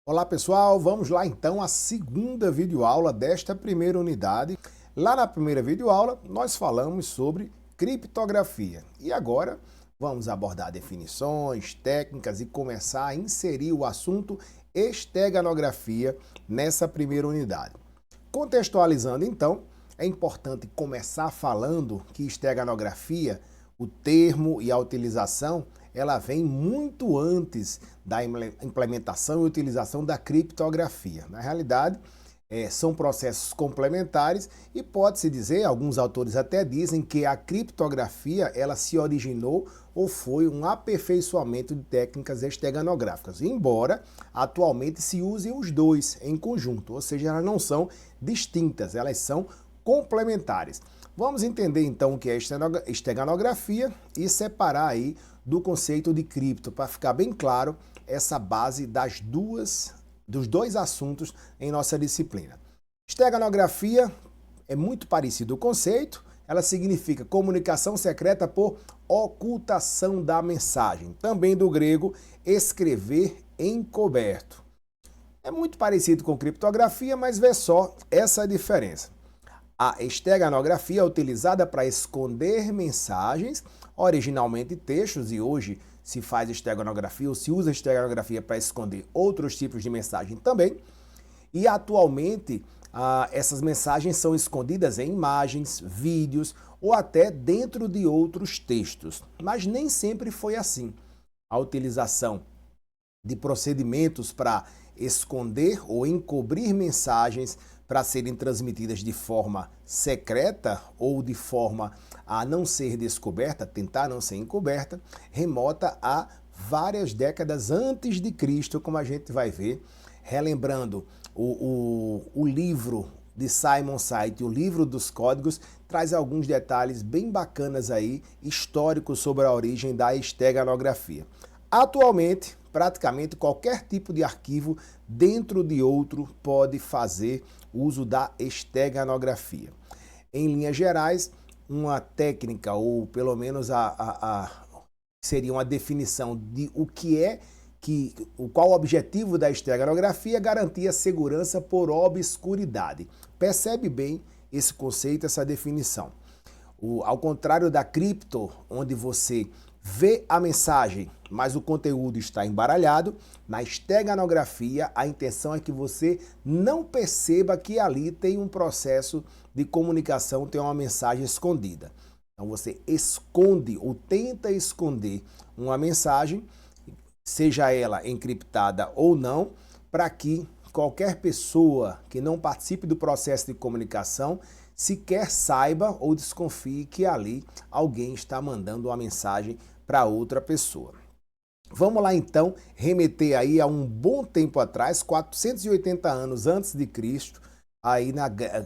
Olá pessoal, vamos lá então à segunda videoaula desta primeira unidade. Lá na primeira videoaula nós falamos sobre criptografia e agora vamos abordar definições, técnicas e começar a inserir o assunto esteganografia nessa primeira unidade. Contextualizando então, é importante começar falando que esteganografia, o termo e a utilização, ela vem muito antes da implementação e utilização da criptografia. Na realidade, são processos complementares e pode-se dizer, alguns autores até dizem, que a criptografia ela se originou ou foi um aperfeiçoamento de técnicas esteganográficas, embora atualmente se usem os dois em conjunto, ou seja, elas não são distintas, elas são complementares. Vamos entender então o que é esteganografia e separar aí do conceito de cripto, para ficar bem claro essa base dos dois assuntos em nossa disciplina. Esteganografia é muito parecido o conceito, ela significa comunicação secreta por ocultação da mensagem, também do grego escrever encoberto. É muito parecido com criptografia, mas vê só essa diferença. A esteganografia é utilizada para esconder mensagens, originalmente textos, e hoje se faz esteganografia ou se usa esteganografia para esconder outros tipos de mensagem também. E atualmente essas mensagens são escondidas em imagens, vídeos ou até dentro de outros textos. Mas nem sempre foi assim. A utilização de procedimentos para esconder ou encobrir mensagens para serem transmitidas de forma secreta ou de forma a não ser descoberta, tentar não ser encoberta, remota a várias décadas antes de Cristo, como a gente vai ver, relembrando o livro de Simon Saito, o livro dos códigos, traz alguns detalhes bem bacanas aí, históricos sobre a origem da esteganografia. Atualmente, praticamente qualquer tipo de arquivo dentro de outro pode fazer uso da esteganografia. Em linhas gerais, uma técnica, ou pelo menos seria uma definição de o que é qual o objetivo da esteganografia, garantir a segurança por obscuridade. Percebe bem esse conceito, essa definição. Ao contrário da cripto, onde você vê a mensagem, mas o conteúdo está embaralhado, na esteganografia a intenção é que você não perceba que ali tem um processo de comunicação, tem uma mensagem escondida. Então você esconde ou tenta esconder uma mensagem, seja ela encriptada ou não, para que qualquer pessoa que não participe do processo de comunicação sequer saiba ou desconfie que ali alguém está mandando uma mensagem para outra pessoa. Vamos lá então remeter aí a um bom tempo atrás, 480 anos antes de Cristo, aí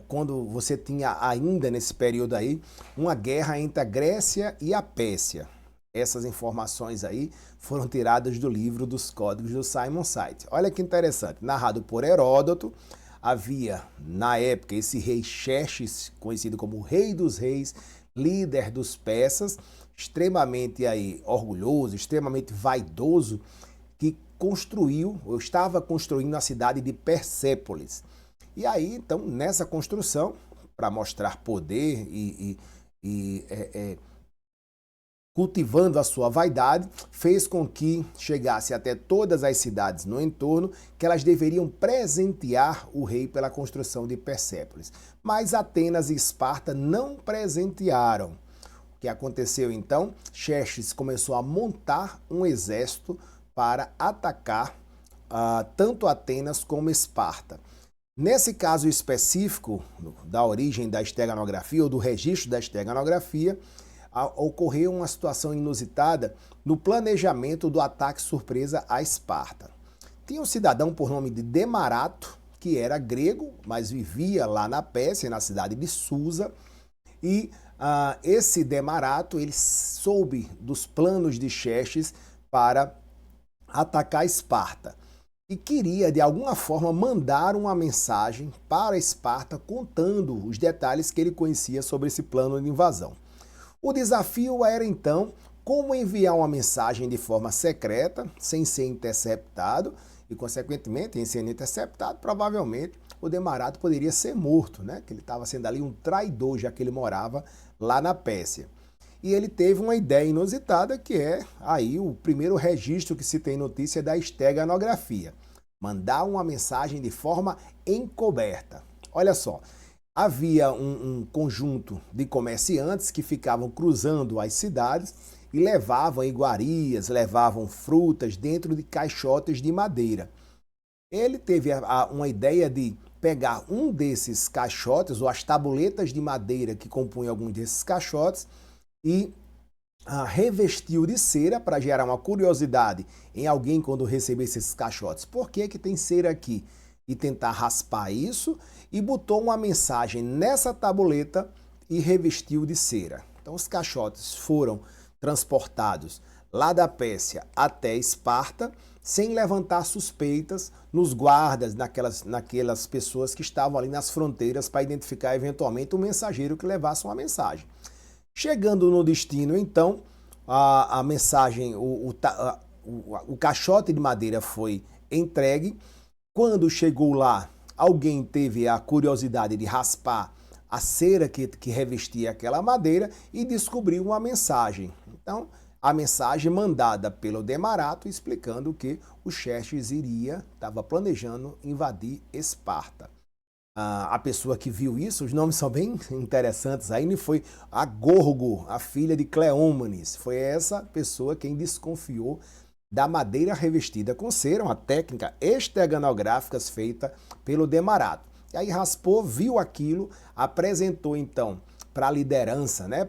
quando você tinha ainda nesse período aí uma guerra entre a Grécia e a Pérsia. Essas informações aí foram tiradas do livro dos códigos do Simon Saito. Olha que interessante, narrado por Heródoto, havia na época esse rei Xerxes, conhecido como o Rei dos Reis, líder dos persas, extremamente aí orgulhoso, extremamente vaidoso, que construiu, ou estava construindo a cidade de Persépolis. E aí, então, nessa construção, para mostrar poder cultivando a sua vaidade, fez com que chegasse até todas as cidades no entorno que elas deveriam presentear o rei pela construção de Persépolis. Mas Atenas e Esparta não presentearam. O que aconteceu então? Xerxes começou a montar um exército para atacar tanto Atenas como Esparta. Nesse caso específico da origem da esteganografia ou do registro da esteganografia, ocorreu uma situação inusitada no planejamento do ataque surpresa a Esparta. Tinha um cidadão por nome de Demarato, que era grego, mas vivia lá na Pérsia, na cidade de Susa, e esse Demarato, ele soube dos planos de Xerxes para atacar Esparta e queria, de alguma forma, mandar uma mensagem para Esparta contando os detalhes que ele conhecia sobre esse plano de invasão. O desafio era, então, como enviar uma mensagem de forma secreta, sem ser interceptado, e, consequentemente, em sendo interceptado, provavelmente o Demarato poderia ser morto, né? Que ele estava sendo ali um traidor, já que ele morava lá na Pérsia. E ele teve uma ideia inusitada, que é aí o primeiro registro que se tem notícia da esteganografia. Mandar uma mensagem de forma encoberta. Olha só, havia um conjunto de comerciantes que ficavam cruzando as cidades e levavam iguarias, levavam frutas dentro de caixotes de madeira. Ele teve uma ideia de pegar um desses caixotes, ou as tabuletas de madeira que compunham alguns desses caixotes, e revestiu de cera para gerar uma curiosidade em alguém quando recebesse esses caixotes. Por que que tem cera aqui? E tentar raspar isso, e botou uma mensagem nessa tabuleta e revestiu de cera. Então os caixotes foram transportados lá da Pérsia até Esparta, sem levantar suspeitas nos guardas, naquelas pessoas que estavam ali nas fronteiras para identificar eventualmente o mensageiro que levasse uma mensagem. Chegando no destino, então, a mensagem, o caixote de madeira foi entregue. Quando chegou lá, alguém teve a curiosidade de raspar a cera que revestia aquela madeira e descobriu uma mensagem. Então, a mensagem mandada pelo Demarato explicando que o Xerxes estava planejando invadir Esparta. A pessoa que viu isso, os nomes são bem interessantes aí, foi a Gorgo, a filha de Cleómenes. Foi essa pessoa quem desconfiou da madeira revestida com cera, uma técnica esteganográfica feita pelo Demarato. E aí raspou, viu aquilo, apresentou então para a liderança, né,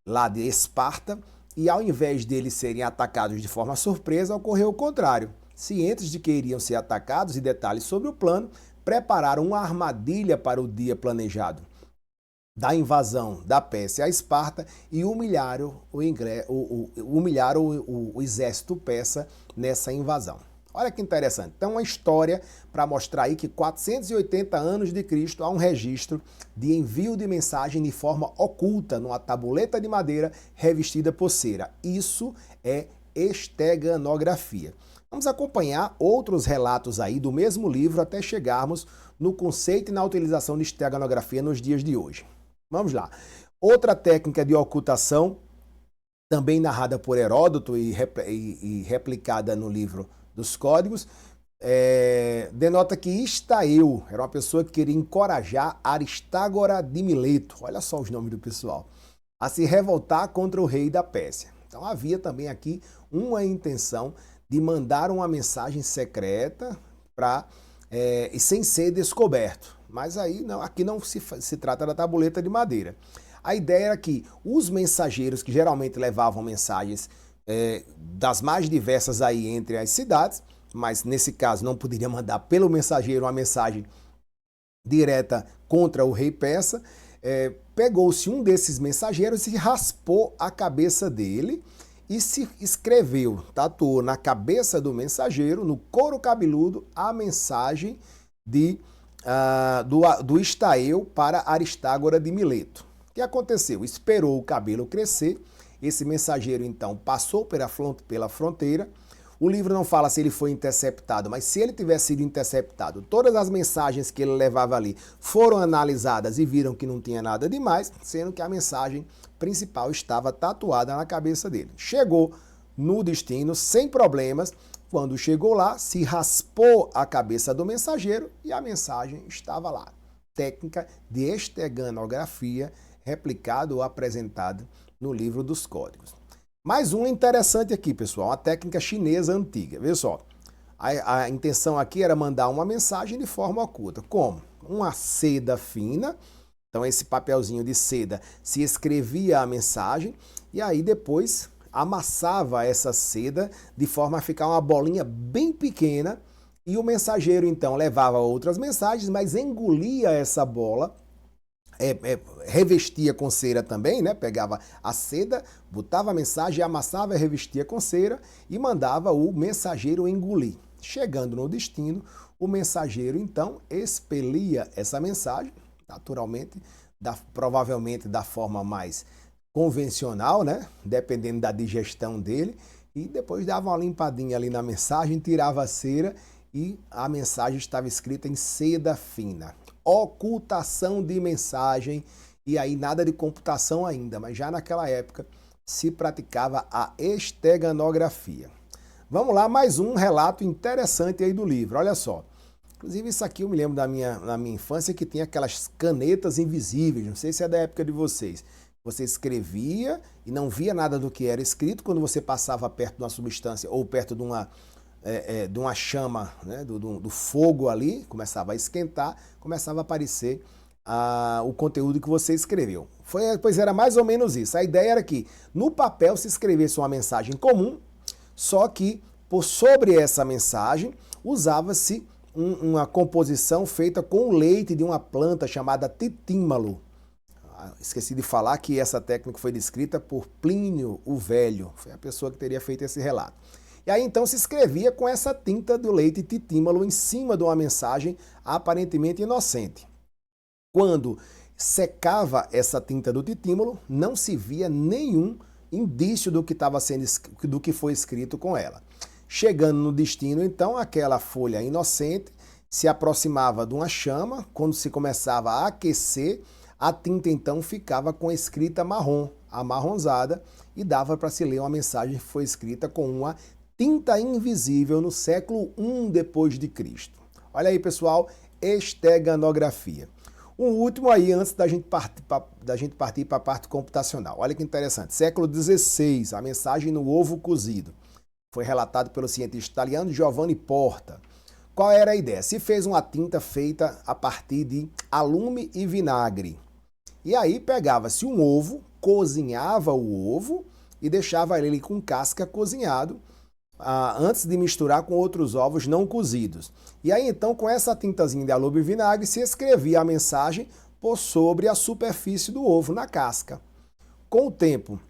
lá de Esparta, e ao invés deles serem atacados de forma surpresa, ocorreu o contrário. Cientes de que iriam ser atacados, e detalhes sobre o plano, prepararam uma armadilha para o dia planejado da invasão da Pérsia a Esparta e humilharam o exército persa nessa invasão. Olha que interessante. Então, uma história para mostrar aí que 480 anos de Cristo há um registro de envio de mensagem de forma oculta numa tabuleta de madeira revestida por cera. Isso é esteganografia. Vamos acompanhar outros relatos aí do mesmo livro até chegarmos no conceito e na utilização de esteganografia nos dias de hoje. Vamos lá. Outra técnica de ocultação, também narrada por Heródoto e replicada no livro dos Códigos, denota que Estaeu era uma pessoa que queria encorajar Aristágora de Mileto, olha só os nomes do pessoal, a se revoltar contra o rei da Pérsia. Então havia também aqui uma intenção de mandar uma mensagem secreta e sem ser descoberto. Mas aí não, aqui não se trata da tabuleta de madeira. A ideia era que os mensageiros que geralmente levavam mensagens das mais diversas aí entre as cidades, mas nesse caso não poderia mandar pelo mensageiro uma mensagem direta contra o rei persa, pegou-se um desses mensageiros e raspou a cabeça dele e se escreveu, tatuou na cabeça do mensageiro, no couro cabeludo, a mensagem do Estaeu para Aristágora de Mileto. O que aconteceu? Esperou o cabelo crescer, esse mensageiro então passou pela fronteira. O livro não fala se ele foi interceptado, mas se ele tivesse sido interceptado, todas as mensagens que ele levava ali foram analisadas e viram que não tinha nada demais, sendo que a mensagem principal estava tatuada na cabeça dele. Chegou no destino sem problemas. Quando chegou lá, se raspou a cabeça do mensageiro e a mensagem estava lá. Técnica de esteganografia replicada ou apresentada no livro dos Códigos. Mais um interessante aqui, pessoal, uma técnica chinesa antiga. Veja só, a intenção aqui era mandar uma mensagem de forma oculta. Como? Uma seda fina. Então, esse papelzinho de seda se escrevia a mensagem e aí depois amassava essa seda de forma a ficar uma bolinha bem pequena e o mensageiro, então, levava outras mensagens, mas engolia essa bola, revestia com cera também, né? Pegava a seda, botava a mensagem, amassava e revestia com cera e mandava o mensageiro engolir. Chegando no destino, o mensageiro, então, expelia essa mensagem, naturalmente, provavelmente da forma mais convencional, né? Dependendo da digestão dele, e depois dava uma limpadinha ali na mensagem, tirava a cera e a mensagem estava escrita em seda fina. Ocultação de mensagem, e aí nada de computação ainda, mas já naquela época se praticava a esteganografia. Vamos lá, mais um relato interessante aí do livro, olha só. Inclusive isso aqui eu me lembro na minha infância que tinha aquelas canetas invisíveis, não sei se é da época de vocês. Você escrevia e não via nada do que era escrito quando você passava perto de uma substância ou perto de uma chama, né, do fogo ali, começava a esquentar, começava a aparecer o conteúdo que você escreveu. Pois era mais ou menos isso. A ideia era que no papel se escrevesse uma mensagem comum, só que por sobre essa mensagem usava-se uma composição feita com o leite de uma planta chamada titímalo. Esqueci de falar que essa técnica foi descrita por Plínio o Velho, foi a pessoa que teria feito esse relato. E aí então se escrevia com essa tinta do leite titímalo em cima de uma mensagem aparentemente inocente. Quando secava essa tinta do titímalo, não se via nenhum indício do que foi escrito com ela. Chegando no destino, então, aquela folha inocente se aproximava de uma chama, quando se começava a aquecer, a tinta então ficava com a escrita marrom, amarronzada, e dava para se ler uma mensagem que foi escrita com uma tinta invisível no século I depois de Cristo. Olha aí, pessoal, esteganografia. Um último aí, antes da gente partir para a parte computacional. Olha que interessante. Século XVI, a mensagem no ovo cozido. Foi relatado pelo cientista italiano Giovanni Porta. Qual era a ideia? Se fez uma tinta feita a partir de alume e vinagre. E aí pegava-se um ovo, cozinhava o ovo e deixava ele com casca cozinhado antes de misturar com outros ovos não cozidos. E aí então com essa tintazinha de alume e vinagre se escrevia a mensagem por sobre a superfície do ovo, na casca. Com o tempo,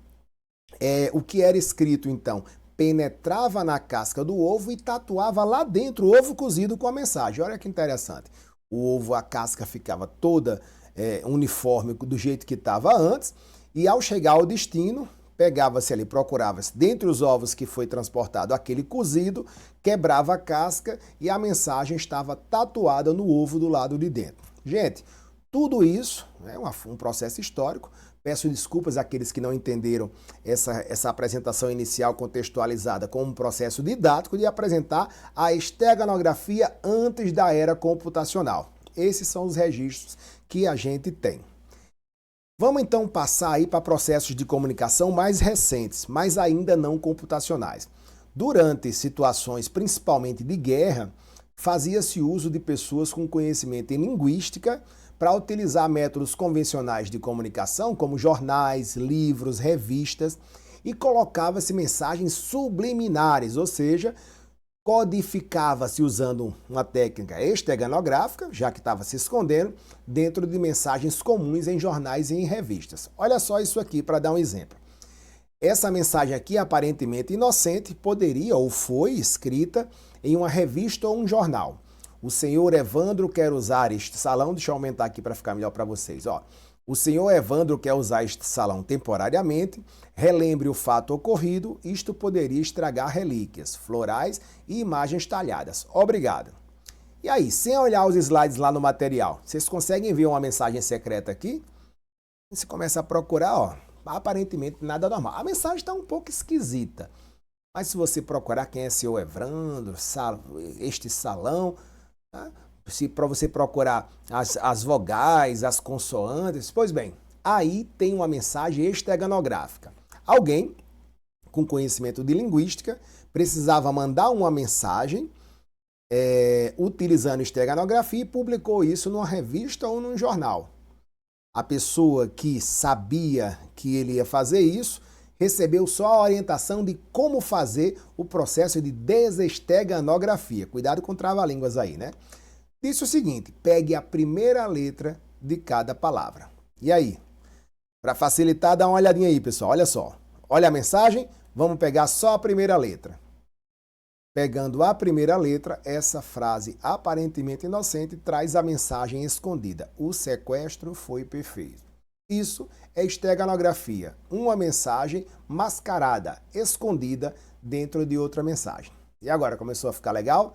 o que era escrito então penetrava na casca do ovo e tatuava lá dentro o ovo cozido com a mensagem. Olha que interessante. O ovo, a casca ficava toda uniforme do jeito que estava antes, e ao chegar ao destino, pegava-se ali, procurava-se dentre os ovos que foi transportado aquele cozido, quebrava a casca e a mensagem estava tatuada no ovo do lado de dentro. Gente, tudo isso é um processo histórico. Peço desculpas àqueles que não entenderam essa apresentação inicial contextualizada como um processo didático de apresentar a esteganografia antes da era computacional. Esses são os registros que a gente tem. Vamos então passar aí para processos de comunicação mais recentes, mas ainda não computacionais. Durante situações principalmente de guerra, fazia-se uso de pessoas com conhecimento em linguística para utilizar métodos convencionais de comunicação, como jornais, livros, revistas, e colocava-se mensagens subliminares, ou seja, codificava-se usando uma técnica esteganográfica, já que estava se escondendo, dentro de mensagens comuns em jornais e em revistas. Olha só isso aqui para dar um exemplo. Essa mensagem aqui, aparentemente inocente, poderia ou foi escrita em uma revista ou um jornal. O senhor Evandro quer usar este salão, deixa eu aumentar aqui para ficar melhor para vocês. Ó. O senhor Evandro quer usar este salão temporariamente, relembre o fato ocorrido, isto poderia estragar relíquias, florais e imagens talhadas. Obrigado. E aí, sem olhar os slides lá no material, vocês conseguem ver uma mensagem secreta aqui? Você começa a procurar, ó, aparentemente nada normal. A mensagem está um pouco esquisita, mas se você procurar quem é senhor Evandro, este salão... Se para você procurar as vogais, as consoantes, pois bem, aí tem uma mensagem esteganográfica. Alguém com conhecimento de linguística precisava mandar uma mensagem utilizando esteganografia e publicou isso numa revista ou num jornal. A pessoa que sabia que ele ia fazer isso recebeu só a orientação de como fazer o processo de desesteganografia. Cuidado com trava-línguas aí, né? Disse o seguinte, pegue a primeira letra de cada palavra. E aí? Para facilitar, dá uma olhadinha aí, pessoal. Olha só. Olha a mensagem, vamos pegar só a primeira letra. Pegando a primeira letra, essa frase aparentemente inocente traz a mensagem escondida. O sequestro foi perfeito. Isso é esteganografia, uma mensagem mascarada, escondida dentro de outra mensagem. E agora, começou a ficar legal?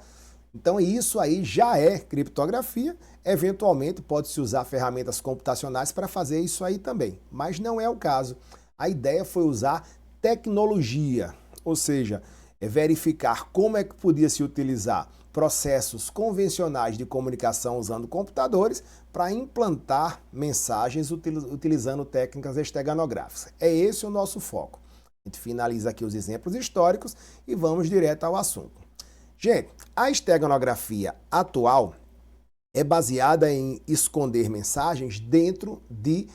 Então isso aí já é criptografia. Eventualmente pode-se usar ferramentas computacionais para fazer isso aí também, mas não é o caso. A ideia foi usar tecnologia, ou seja, verificar como é que podia se utilizar processos convencionais de comunicação usando computadores para implantar mensagens utilizando técnicas esteganográficas. É esse o nosso foco. A gente finaliza aqui os exemplos históricos e vamos direto ao assunto. Gente, a esteganografia atual é baseada em esconder mensagens dentro de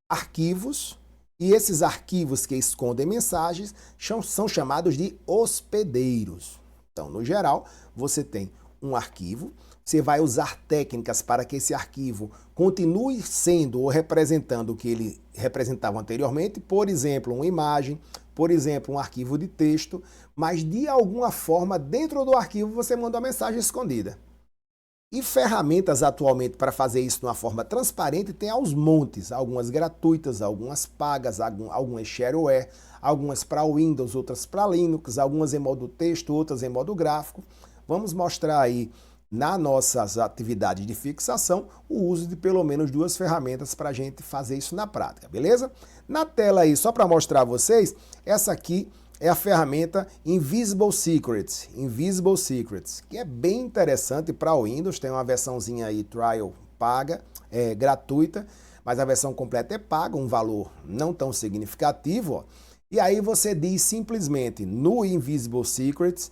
arquivos, e esses arquivos que escondem mensagens são chamados de hospedeiros. Então, no geral, você tem um arquivo, você vai usar técnicas para que esse arquivo continue sendo ou representando o que ele representava anteriormente, por exemplo, uma imagem, por exemplo, um arquivo de texto, mas de alguma forma, dentro do arquivo, você manda uma mensagem escondida. E ferramentas atualmente para fazer isso de uma forma transparente tem aos montes, algumas gratuitas, algumas pagas, algumas shareware, algumas para Windows, outras para Linux, algumas em modo texto, outras em modo gráfico. Vamos mostrar aí nas nossas atividades de fixação o uso de pelo menos 2 ferramentas para a gente fazer isso na prática, beleza? Na tela aí, só para mostrar a vocês, essa aqui é a ferramenta Invisible Secrets, que é bem interessante para o Windows. Tem uma versãozinha aí, trial paga, gratuita, mas a versão completa é paga, um valor não tão significativo. Ó. E aí você diz simplesmente no Invisible Secrets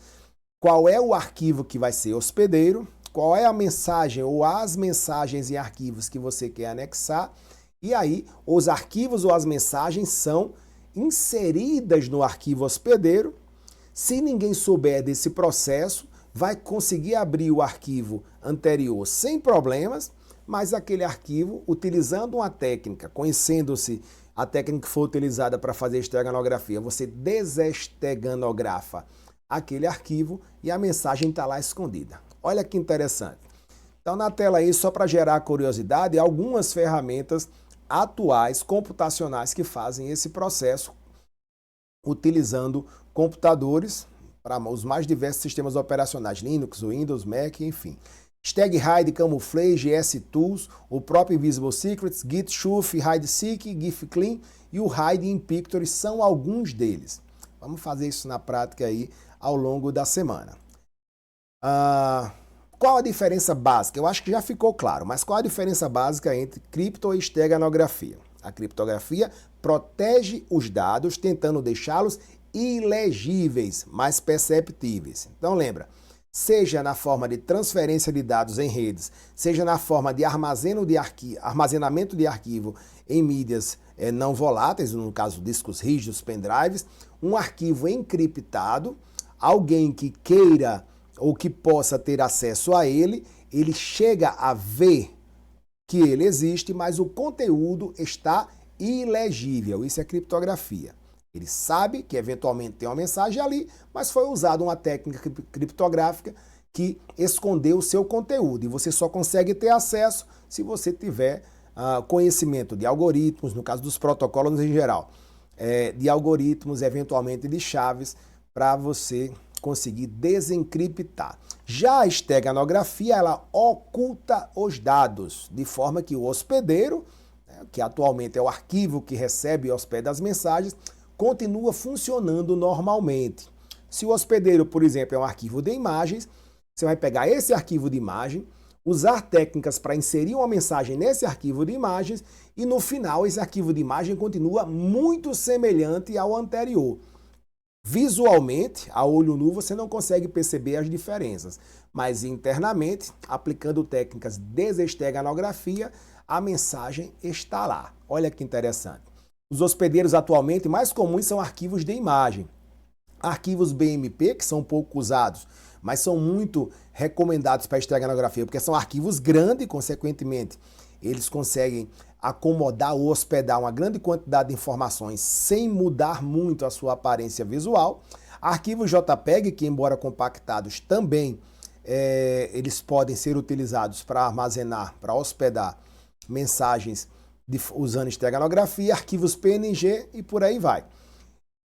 qual é o arquivo que vai ser hospedeiro, qual é a mensagem ou as mensagens e arquivos que você quer anexar, e aí os arquivos ou as mensagens são inseridas no arquivo hospedeiro. Se ninguém souber desse processo, vai conseguir abrir o arquivo anterior sem problemas, mas aquele arquivo, utilizando uma técnica, conhecendo-se a técnica que foi utilizada para fazer esteganografia, você desesteganografa aquele arquivo e a mensagem está lá escondida. Olha que interessante. Então, na tela aí, só para gerar curiosidade, algumas ferramentas atuais, computacionais, que fazem esse processo utilizando computadores para os mais diversos sistemas operacionais, Linux, Windows, Mac, enfim. StegHide, Camouflage, S-Tools, o próprio Invisible Secrets, GitShuff, HideSeek, GIFClean e o Hide in Pictory são alguns deles. Vamos fazer isso na prática aí ao longo da semana. Qual a diferença básica? Eu acho que já ficou claro, mas qual a diferença básica entre cripto e esteganografia? A criptografia protege os dados, tentando deixá-los ilegíveis, mas perceptíveis. Então lembra, seja na forma de transferência de dados em redes, seja na forma de armazenamento de arquivo em mídias não voláteis, no caso discos rígidos, pendrives, um arquivo encriptado, alguém que queira ou que possa ter acesso a ele, ele chega a ver que ele existe, mas o conteúdo está ilegível. Isso é criptografia. Ele sabe que eventualmente tem uma mensagem ali, mas foi usada uma técnica criptográfica que escondeu o seu conteúdo. E você só consegue ter acesso se você tiver conhecimento de algoritmos, no caso dos protocolos em geral, de algoritmos, eventualmente de chaves, para você conseguir desencriptar. Já a esteganografia, ela oculta os dados, de forma que o hospedeiro, que atualmente é o arquivo que recebe e hospeda as mensagens, continua funcionando normalmente. Se o hospedeiro, por exemplo, é um arquivo de imagens, você vai pegar esse arquivo de imagem, usar técnicas para inserir uma mensagem nesse arquivo de imagens e no final esse arquivo de imagem continua muito semelhante ao anterior. Visualmente, a olho nu, você não consegue perceber as diferenças, mas internamente, aplicando técnicas de desesteganografia, a mensagem está lá. Olha que interessante. Os hospedeiros atualmente mais comuns são arquivos de imagem. Arquivos BMP, que são pouco usados, mas são muito recomendados para a esteganografia, porque são arquivos grandes, consequentemente, eles conseguem acomodar ou hospedar uma grande quantidade de informações sem mudar muito a sua aparência visual. Arquivos JPEG, que embora compactados também, eles podem ser utilizados para armazenar, para hospedar mensagens usando esteganografia, arquivos PNG e por aí vai.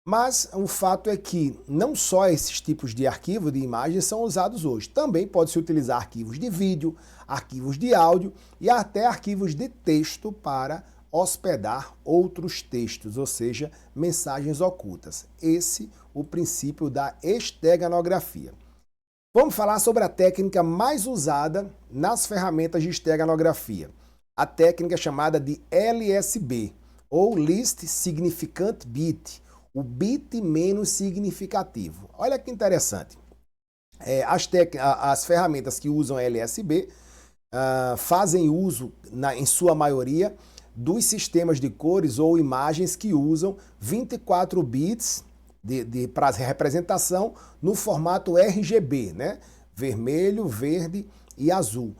Mas o fato é que não só esses tipos de arquivo de imagens são usados hoje. Também pode-se utilizar arquivos de vídeo, arquivos de áudio e até arquivos de texto para hospedar outros textos, ou seja, mensagens ocultas. Esse é o princípio da esteganografia. Vamos falar sobre a técnica mais usada nas ferramentas de esteganografia. A técnica chamada de LSB, ou Least Significant Bit, o bit menos significativo. Olha que interessante. As ferramentas que usam LSB fazem uso, em sua maioria, dos sistemas de cores ou imagens que usam 24 bits para representação no formato RGB, né? Vermelho, verde e azul.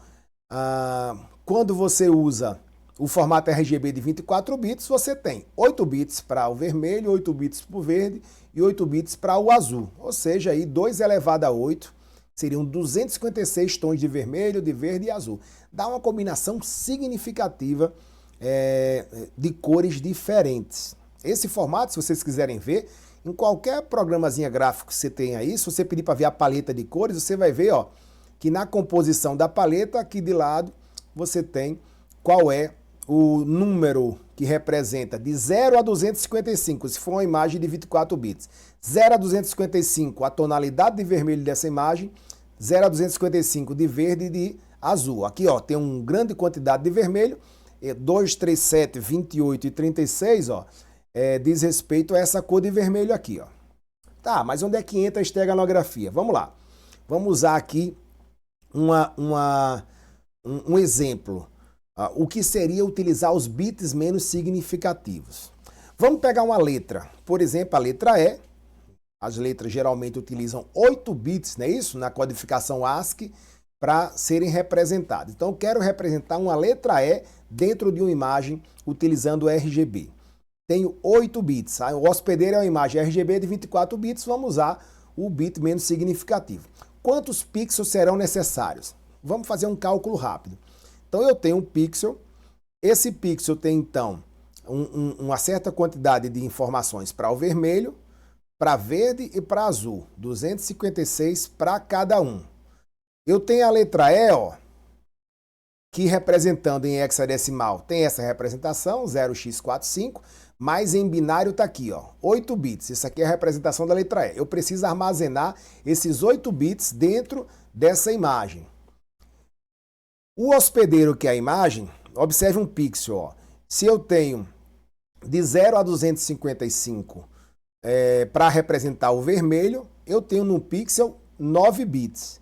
Quando você usa o formato RGB de 24 bits, você tem 8 bits para o vermelho, 8 bits para o verde e 8 bits para o azul. Ou seja, aí 2 elevado a 8 seriam 256 tons de vermelho, de verde e azul. Dá uma combinação significativa de cores diferentes. Esse formato, se vocês quiserem ver, em qualquer programazinha gráfico que você tenha aí, se você pedir para ver a paleta de cores, você vai ver que na composição da paleta, aqui de lado, você tem qual é o número que representa de 0 a 255, se for uma imagem de 24 bits. 0 a 255, a tonalidade de vermelho dessa imagem, 0 a 255 de verde e de azul. Aqui tem uma grande quantidade de vermelho, 2, 3, 7, 28 e 36, diz respeito a essa cor de vermelho aqui, Tá, mas onde é que entra a esteganografia? Vamos lá. Vamos usar aqui um exemplo. O que seria utilizar os bits menos significativos. Vamos pegar uma letra. Por exemplo, a letra E. As letras geralmente utilizam 8 bits, não é isso? Na codificação ASCII, para serem representadas. Então, eu quero representar uma letra E dentro de uma imagem utilizando RGB. Tenho 8 bits. O hospedeiro é uma imagem RGB de 24 bits, vamos usar o bit menos significativo. Quantos pixels serão necessários? Vamos fazer um cálculo rápido. Então, eu tenho um pixel. Esse pixel tem, então, uma certa quantidade de informações para o vermelho, para verde e para azul. 256 para cada um. Eu tenho a letra E, que representando em hexadecimal tem essa representação, 0x45, mas em binário está aqui, 8 bits. Isso aqui é a representação da letra E. Eu preciso armazenar esses 8 bits dentro dessa imagem. O hospedeiro, que é a imagem, observe um pixel. Se eu tenho de 0 a 255 para representar o vermelho, eu tenho no pixel 9 bits.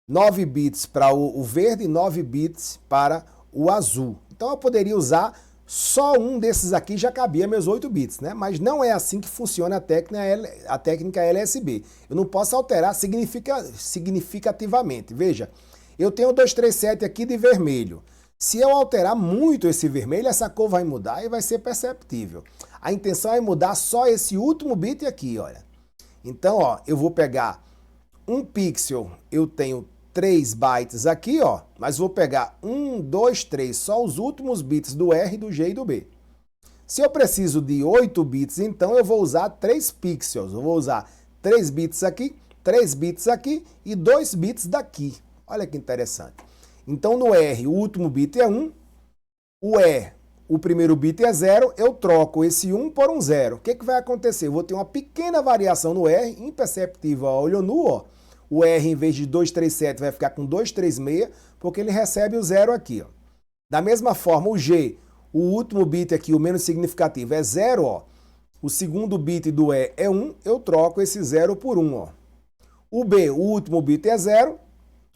9 bits para o verde e 9 bits para o azul. Então eu poderia usar só um desses aqui, já cabia meus 8 bits, né? Mas não é assim que funciona a técnica LSB. Eu não posso alterar significativamente. Veja, eu tenho 237 aqui de vermelho. Se eu alterar muito esse vermelho, essa cor vai mudar e vai ser perceptível. A intenção é mudar só esse último bit aqui, olha. Então, eu vou pegar um pixel, eu tenho 3 bytes aqui, mas vou pegar 1, 2, 3, só os últimos bits do R, do G e do B. Se eu preciso de 8 bits, então eu vou usar 3 pixels. Eu vou usar 3 bits aqui, 3 bits aqui e 2 bits daqui. Olha que interessante. Então, no R, o último bit é 1, o E, o primeiro bit é 0, eu troco esse 1 por um 0. O que vai acontecer? Eu vou ter uma pequena variação no R, imperceptível a olho nu, O R, em vez de 237, vai ficar com 236, porque ele recebe o 0 aqui, Da mesma forma, o G, o último bit aqui, o menos significativo, é 0, O segundo bit do E é 1, eu troco esse 0 por 1, O B, o último bit é 0,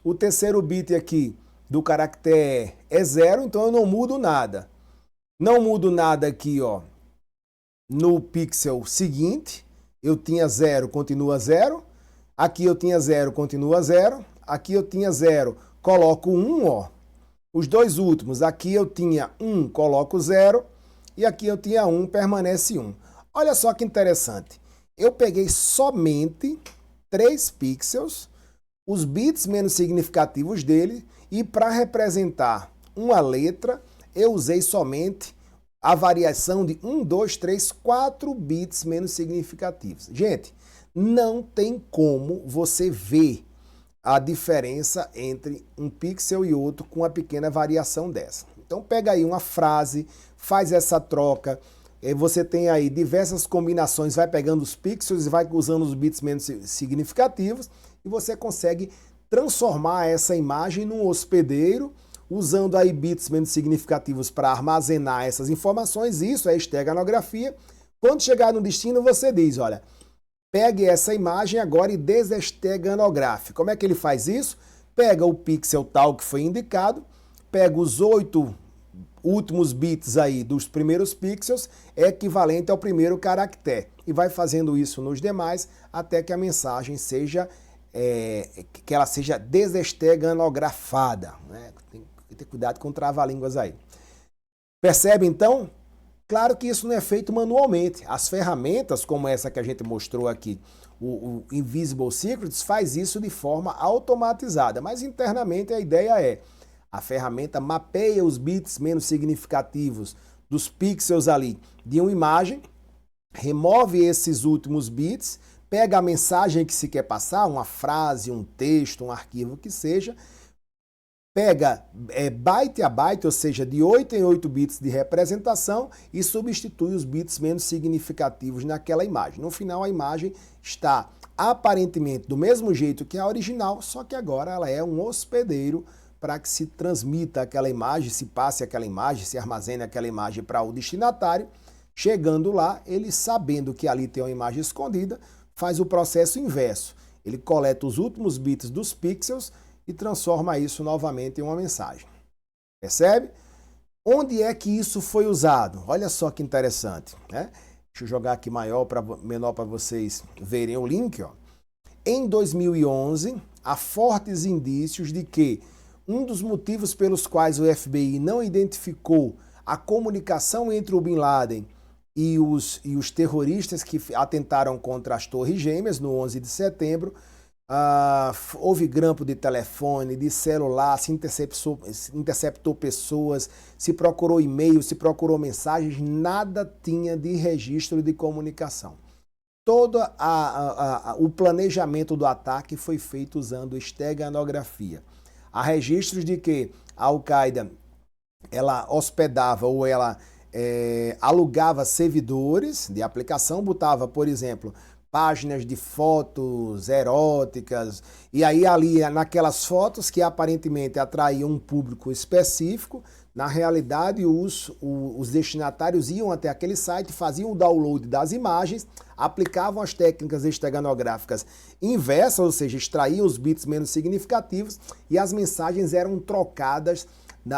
o terceiro bit aqui do caractere é 0, então eu não mudo nada. Não mudo nada aqui, no pixel seguinte. Eu tinha 0, continua 0. Aqui eu tinha 0, continua 0. Aqui eu tinha 0, coloco 1, Os dois últimos, aqui eu tinha 1, coloco 0. E aqui eu tinha 1, permanece 1. Olha só que interessante. Eu peguei somente 3 pixels, os bits menos significativos dele, e para representar uma letra, eu usei somente a variação de 1, 2, 3, 4 bits menos significativos. Gente, não tem como você ver a diferença entre um pixel e outro com uma pequena variação dessa. Então pega aí uma frase, faz essa troca, você tem aí diversas combinações, vai pegando os pixels e vai usando os bits menos significativos e você consegue transformar essa imagem num hospedeiro, usando aí bits menos significativos para armazenar essas informações. Isso é esteganografia. Quando chegar no destino, você diz, olha, pegue essa imagem agora e desesteganografe. Como é que ele faz isso? Pega o pixel tal que foi indicado, pega os 8 últimos bits aí dos primeiros pixels, é equivalente ao primeiro caractere. E vai fazendo isso nos demais até que a mensagem seja, que ela seja desesteganografada. Né? Tem que ter cuidado com trava-línguas aí. Percebe então? Claro que isso não é feito manualmente. As ferramentas como essa que a gente mostrou aqui, o Invisible Secrets, faz isso de forma automatizada. Mas internamente a ideia é, a ferramenta mapeia os bits menos significativos dos pixels ali de uma imagem, remove esses últimos bits, pega a mensagem que se quer passar, uma frase, um texto, um arquivo que seja, pega byte a byte, ou seja, de 8 em 8 bits de representação e substitui os bits menos significativos naquela imagem. No final, a imagem está aparentemente do mesmo jeito que a original, só que agora ela é um hospedeiro para que se transmita aquela imagem, se passe aquela imagem, se armazene aquela imagem para o destinatário. Chegando lá, ele sabendo que ali tem uma imagem escondida, faz o processo inverso. Ele coleta os últimos bits dos pixels e transforma isso novamente em uma mensagem. Percebe? Onde é que isso foi usado? Olha só que interessante, né? Deixa eu jogar aqui menor para vocês verem o link. Ó. Em 2011, há fortes indícios de que um dos motivos pelos quais o FBI não identificou a comunicação entre o Bin Laden e os terroristas que atentaram contra as Torres Gêmeas no 11 de setembro, houve grampo de telefone, de celular, se interceptou pessoas, se procurou e-mail, se procurou mensagens, nada tinha de registro de comunicação. Todo o planejamento do ataque foi feito usando esteganografia. Há registros de que a Al-Qaeda ela hospedava ou ela alugava servidores de aplicação, botava, por exemplo, páginas de fotos eróticas, e aí ali naquelas fotos que aparentemente atraíam um público específico, na realidade os destinatários iam até aquele site, faziam o download das imagens, aplicavam as técnicas esteganográficas inversas, ou seja, extraíam os bits menos significativos e as mensagens eram trocadas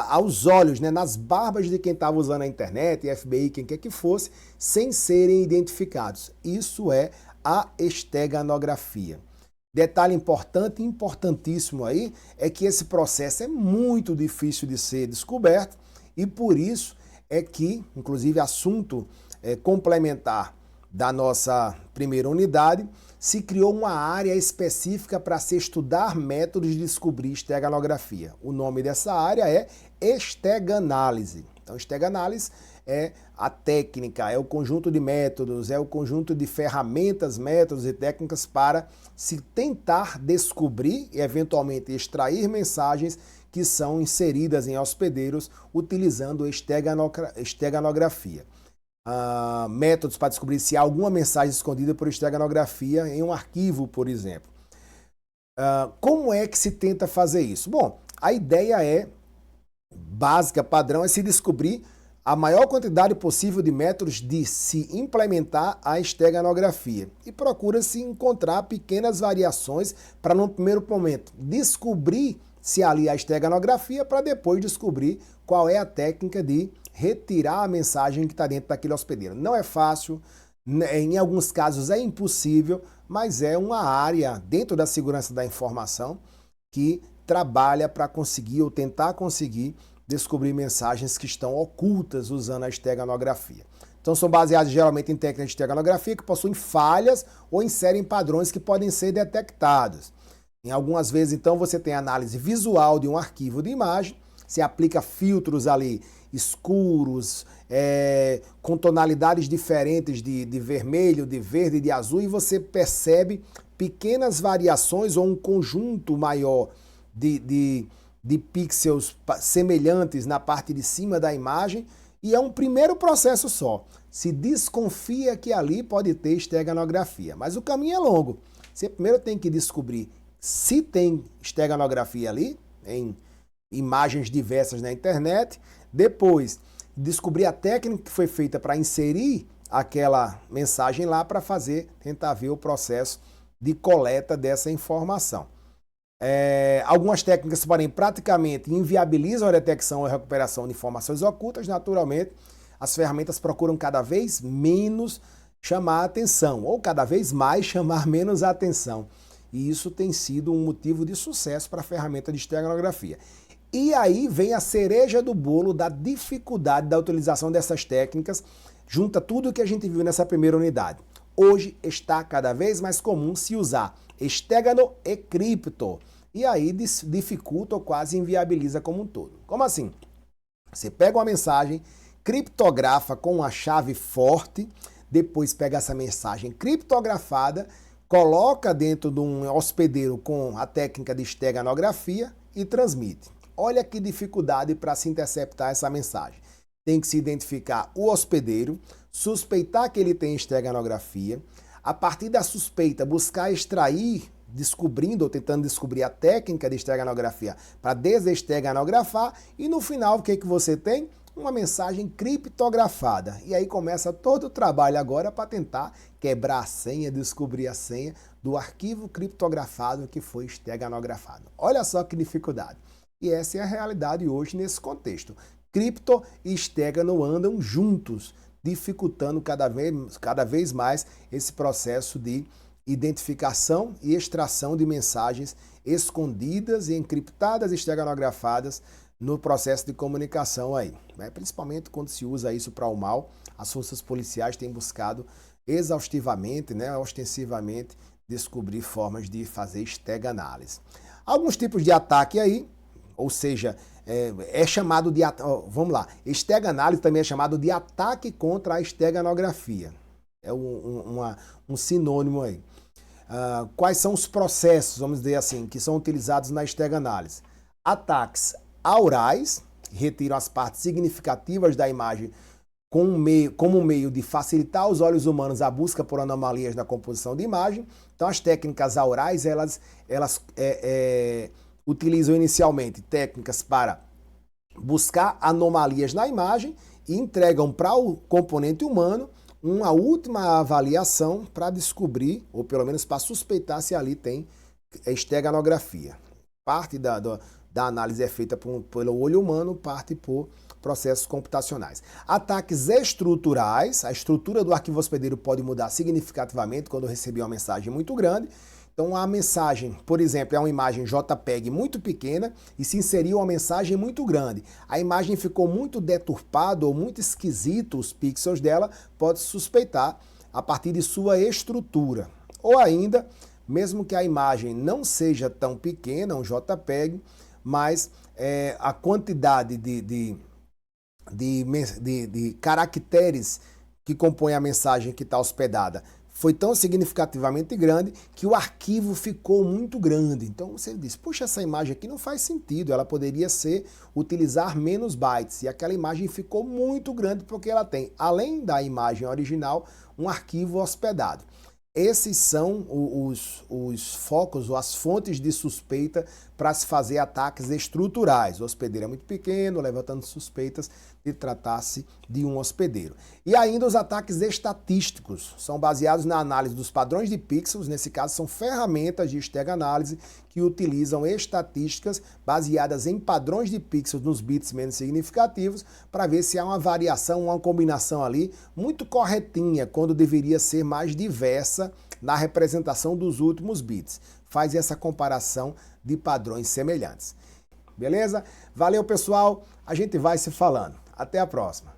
aos olhos, né, nas barbas de quem estava usando a internet, FBI, quem quer que fosse, sem serem identificados. Isso é a esteganografia. Detalhe importante, importantíssimo aí, é que esse processo é muito difícil de ser descoberto e por isso é que, inclusive assunto complementar da nossa primeira unidade, se criou uma área específica para se estudar métodos de descobrir esteganografia. O nome dessa área é esteganálise. Então, esteganálise é a técnica, é o conjunto de métodos, é o conjunto de ferramentas, métodos e técnicas para se tentar descobrir e eventualmente extrair mensagens que são inseridas em hospedeiros utilizando esteganografia. Métodos para descobrir se há alguma mensagem escondida por esteganografia em um arquivo, por exemplo. Como é que se tenta fazer isso? Bom, a ideia básica, padrão, é se descobrir a maior quantidade possível de métodos de se implementar a esteganografia. E procura-se encontrar pequenas variações para, no primeiro momento, descobrir se ali há esteganografia, para depois descobrir qual é a técnica de retirar a mensagem que está dentro daquele hospedeiro. Não é fácil, em alguns casos é impossível, mas é uma área dentro da segurança da informação que trabalha para conseguir ou tentar conseguir descobrir mensagens que estão ocultas usando a esteganografia. Então são baseados geralmente em técnicas de esteganografia que possuem falhas ou inserem padrões que podem ser detectados. Em algumas vezes, então, você tem análise visual de um arquivo de imagem, se aplica filtros ali escuros, com tonalidades diferentes de vermelho, de verde, de azul, e você percebe pequenas variações ou um conjunto maior de pixels semelhantes na parte de cima da imagem, e é um primeiro processo só. Se desconfia que ali pode ter esteganografia, mas o caminho é longo. Você primeiro tem que descobrir se tem esteganografia ali, em imagens diversas na internet, depois descobrir a técnica que foi feita para inserir aquela mensagem lá para tentar ver o processo de coleta dessa informação. Algumas técnicas, porém, praticamente inviabilizam a detecção e recuperação de informações ocultas. Naturalmente, as ferramentas procuram cada vez menos chamar a atenção, ou cada vez mais chamar menos a atenção. E isso tem sido um motivo de sucesso para a ferramenta de esteganografia. E aí vem a cereja do bolo da dificuldade da utilização dessas técnicas, junta tudo o que a gente viu nessa primeira unidade. Hoje está cada vez mais comum se usar estegano e cripto. E aí dificulta ou quase inviabiliza como um todo. Como assim? Você pega uma mensagem, criptografa com uma chave forte, depois pega essa mensagem criptografada, coloca dentro de um hospedeiro com a técnica de esteganografia e transmite. Olha que dificuldade para se interceptar essa mensagem. Tem que se identificar o hospedeiro, suspeitar que ele tem esteganografia, a partir da suspeita buscar extrair, descobrindo ou tentando descobrir a técnica de esteganografia para desesteganografar, e no final o que você tem? Uma mensagem criptografada. E aí começa todo o trabalho agora para tentar quebrar a senha, descobrir a senha do arquivo criptografado que foi esteganografado. Olha só que dificuldade. E essa é a realidade hoje nesse contexto. Cripto e estegano andam juntos, dificultando cada vez mais esse processo de identificação e extração de mensagens escondidas e encriptadas, esteganografadas no processo de comunicação aí. Principalmente quando se usa isso para o mal, as forças policiais têm buscado exaustivamente, ostensivamente, descobrir formas de fazer esteganálise. Alguns tipos de ataque aí, ou seja, é chamado de... Vamos lá, esteganálise também é chamado de ataque contra a esteganografia. É um sinônimo aí. Quais são os processos, vamos dizer assim, que são utilizados na esteganálise? Ataques aurais, retiram as partes significativas da imagem como meio de facilitar aos olhos humanos a busca por anomalias na composição de imagem. Então, as técnicas aurais, elas utilizam inicialmente técnicas para buscar anomalias na imagem e entregam para o componente humano uma última avaliação para descobrir, ou pelo menos para suspeitar se ali tem esteganografia. Parte da análise é feita pelo olho humano, parte por processos computacionais. Ataques estruturais, a estrutura do arquivo hospedeiro pode mudar significativamente quando eu receber uma mensagem muito grande. Então, a mensagem, por exemplo, é uma imagem JPEG muito pequena e se inseriu uma mensagem muito grande. A imagem ficou muito deturpada ou muito esquisito, os pixels dela, pode suspeitar a partir de sua estrutura. Ou ainda, mesmo que a imagem não seja tão pequena, um JPEG, mas a quantidade de caracteres que compõem a mensagem que está hospedada foi tão significativamente grande que o arquivo ficou muito grande. Então você diz, puxa, essa imagem aqui não faz sentido, ela poderia utilizar menos bytes. E aquela imagem ficou muito grande porque ela tem, além da imagem original, um arquivo hospedado. Esses são os focos ou as fontes de suspeita para se fazer ataques estruturais. O hospedeiro é muito pequeno, levantando suspeitas de tratar-se de um hospedeiro. E ainda os ataques estatísticos são baseados na análise dos padrões de pixels, nesse caso são ferramentas de esteganálise que utilizam estatísticas baseadas em padrões de pixels nos bits menos significativos para ver se há uma variação, uma combinação ali muito corretinha, quando deveria ser mais diversa na representação dos últimos bits. Faz essa comparação de padrões semelhantes. Beleza? Valeu, pessoal. A gente vai se falando. Até a próxima.